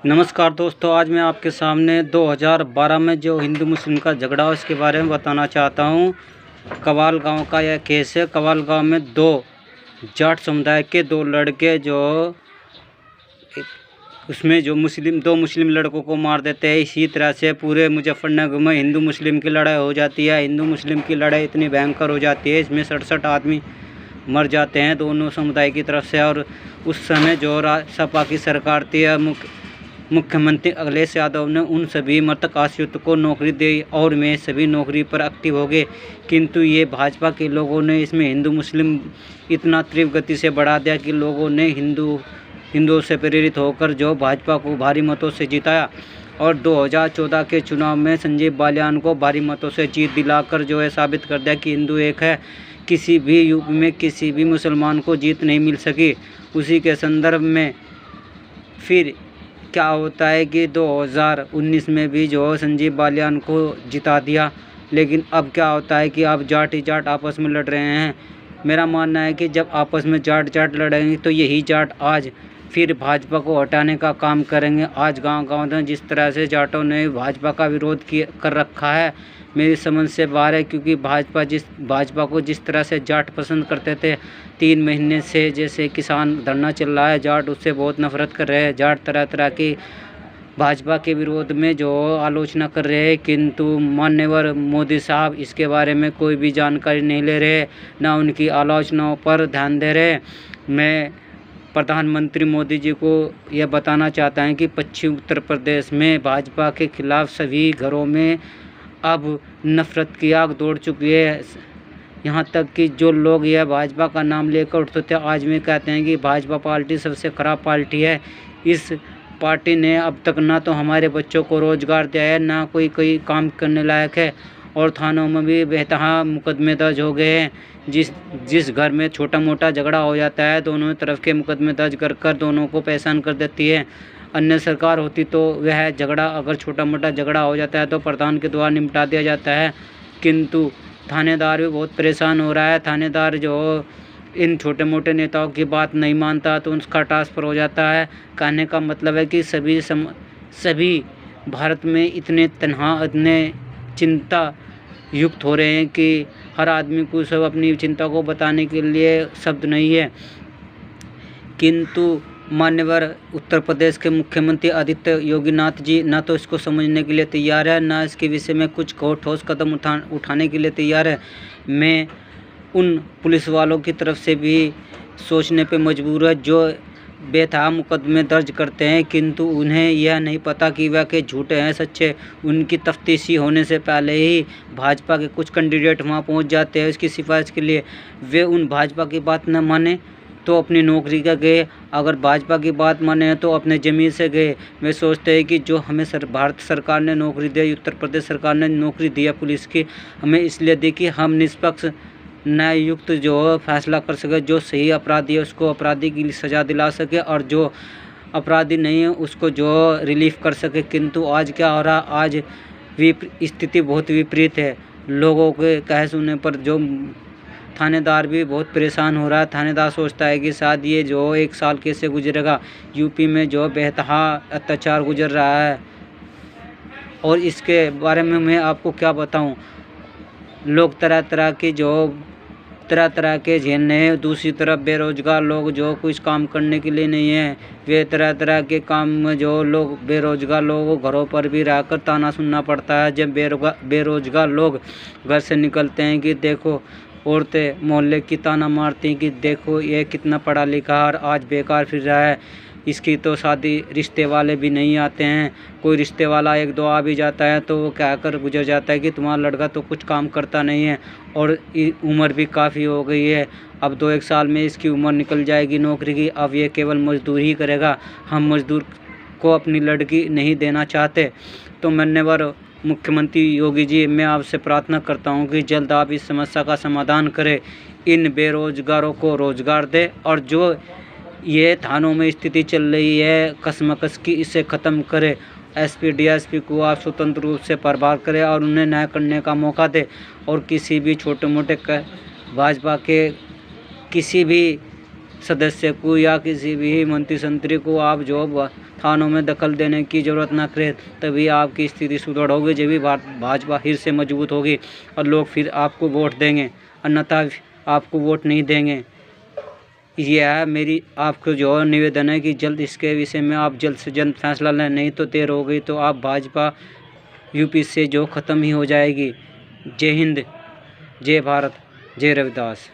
नमस्कार दोस्तों, आज मैं आपके सामने 2012 में जो हिंदू मुस्लिम का झगड़ा है उसके बारे में बताना चाहता हूँ। कवाल गांव का यह केस है। कवाल गांव में दो जाट समुदाय के दो लड़के उसमें दो मुस्लिम लड़कों को मार देते हैं। इसी तरह से पूरे मुजफ्फरनगर में हिंदू मुस्लिम की लड़ाई हो जाती है। हिंदू मुस्लिम की लड़ाई इतनी भयंकर हो जाती है, इसमें 67 आदमी मर जाते हैं दोनों समुदाय की तरफ से। और उस समय जो सपा की सरकार थी, मुख्यमंत्री अखिलेश यादव ने उन सभी मृतक आश्रितों को नौकरी दी और वे सभी नौकरी पर एक्टिव हो गए। किंतु ये भाजपा के लोगों ने इसमें हिंदू मुस्लिम इतना तीव्र गति से बढ़ा दिया कि लोगों ने हिंदुओं से प्रेरित होकर जो भाजपा को भारी मतों से जिताया। और 2014 के चुनाव में संजीव बालियान को भारी मतों से जीत दिलाकर जो है साबित कर दिया कि हिंदू एक है। किसी भी यूपी में किसी भी मुसलमान को जीत नहीं मिल सकी। उसी के संदर्भ में फिर क्या होता है कि 2019 में भी जो संजीव बालियान को जिता दिया। लेकिन अब क्या होता है कि अब जाट ही जाट आपस में लड़ रहे हैं। मेरा मानना है कि जब आपस में जाट लड़ेंगे तो यही जाट आज फिर भाजपा को हटाने का काम करेंगे। आज गांव में जिस तरह से जाटों ने भाजपा का विरोध कर रखा है, मेरी समझ से बाहर है। क्योंकि भाजपा को जिस तरह से जाट पसंद करते थे, 3 महीने से जैसे किसान धरना चल रहा है, जाट उससे बहुत नफरत कर रहे हैं। जाट तरह तरह की भाजपा के विरोध में जो आलोचना कर रहे हैं, किंतु मान्यवर मोदी साहब इसके बारे में कोई भी जानकारी नहीं ले रहे, ना उनकी आलोचनाओं पर ध्यान दे रहे। मैं प्रधानमंत्री मोदी जी को यह बताना चाहता हूं कि पश्चिम उत्तर प्रदेश में भाजपा के खिलाफ सभी घरों में अब नफरत की आग दौड़ चुकी है। यहाँ तक कि जो लोग यह भाजपा का नाम लेकर उठते थे, आज में कहते हैं कि भाजपा पार्टी सबसे ख़राब पार्टी है। इस पार्टी ने अब तक ना तो हमारे बच्चों को रोज़गार दिया है, ना कोई काम करने लायक है। और थानों में भी बेतहा मुकदमे दर्ज हो गए हैं। जिस घर में छोटा मोटा झगड़ा हो जाता है, दोनों तरफ के मुकदमे दर्ज कर दोनों को परेशान कर देती है। अन्य सरकार होती तो वह झगड़ा, अगर छोटा मोटा झगड़ा हो जाता है तो प्रधान के द्वारा निपटा दिया जाता है। किंतु थानेदार भी बहुत परेशान हो रहा है। थानेदार जो इन छोटे मोटे नेताओं की बात नहीं मानता तो उसका ट्रांसफ़र हो जाता है। कहने का मतलब है कि सभी भारत में इतने तनहा, इतने चिंता युक्त हो रहे हैं कि हर आदमी को सब अपनी चिंता को बताने के लिए शब्द नहीं है। किंतु मान्यवर उत्तर प्रदेश के मुख्यमंत्री आदित्य योगीनाथ जी ना तो इसको समझने के लिए तैयार है, ना इसके विषय में कुछ ठोस कदम उठाने के लिए तैयार है। मैं उन पुलिस वालों की तरफ से भी सोचने पे मजबूर है जो बेतहा मुकदमे दर्ज करते हैं, किंतु उन्हें यह नहीं पता कि वह के झूठे हैं सच्चे। उनकी तफ्तीशी होने से पहले ही भाजपा के कुछ कैंडिडेट वहाँ पहुँच जाते हैं उसकी सिफारिश के लिए। वे उन भाजपा की बात न माने तो अपनी नौकरी का गए, अगर भाजपा की बात माने तो अपने ज़मीन से गए। वे सोचते हैं कि जो हमें भारत सरकार ने नौकरी दी, उत्तर प्रदेश सरकार ने नौकरी दिया पुलिस की, हमें इसलिए दी कि हम निष्पक्ष न्याययुक्त जो फैसला कर सके। जो सही अपराधी है उसको अपराधी की सज़ा दिला सके और जो अपराधी नहीं है उसको जो रिलीफ कर सके। किंतु आज क्या हो रहा, आज स्थिति बहुत विपरीत है। लोगों के कहे सुनने पर जो थानेदार भी बहुत परेशान हो रहा है। थानेदार सोचता है कि शायद ये जो 1 साल कैसे गुजरेगा। यूपी में जो बेतहा अत्याचार गुजर रहा है, और इसके बारे में मैं आपको क्या बताऊं। लोग तरह तरह के झेलने हैं। दूसरी तरफ बेरोजगार लोग जो कुछ काम करने के लिए नहीं है, वे तरह तरह के काम में जो लोग बेरोजगार लोगों को घरों पर भी रहकर ताना सुनना पड़ता है। जब बेरोजगार लोग घर से निकलते हैं कि देखो, औरतें मोहल्ले की ताना मारती हैं कि देखो ये कितना पढ़ा लिखा और आज बेकार फिर रहा है, इसकी तो शादी रिश्ते वाले भी नहीं आते हैं। कोई रिश्ते वाला 1-2 आ भी जाता है तो वो कहकर गुजर जाता है कि तुम्हारा लड़का तो कुछ काम करता नहीं है और उम्र भी काफ़ी हो गई है, अब 2-1 साल में इसकी उम्र निकल जाएगी नौकरी की, अब ये केवल मजदूरी ही करेगा, हम मजदूर को अपनी लड़की नहीं देना चाहते। तो माननीय मुख्यमंत्री योगी जी, मैं आपसे प्रार्थना करता हूं कि जल्द आप इस समस्या का समाधान करें, इन बेरोजगारों को रोज़गार दें और जो ये थानों में स्थिति चल रही है कसमकस की, इसे ख़त्म करें। एसपी डीएसपी को आप स्वतंत्र रूप से प्रभार करें और उन्हें न्याय करने का मौका दें। और किसी भी छोटे मोटे भाजपा के किसी भी सदस्य को या किसी भी मंत्री संतरी को आप जो थानों में दखल देने की ज़रूरत ना करें, तभी आपकी स्थिति सुदृढ़ होगी, जब भी भाजपा फिर से मजबूत होगी और लोग फिर आपको वोट देंगे, अन्यथा आपको वोट नहीं देंगे। यह है मेरी आपको जो निवेदन है कि जल्द इसके विषय में आप जल्द से जल्द फैसला लें, नहीं तो देर हो गई तो आप भाजपा यूपी से जो ख़त्म ही हो जाएगी। जय हिंद, जय भारत, जय रविदास।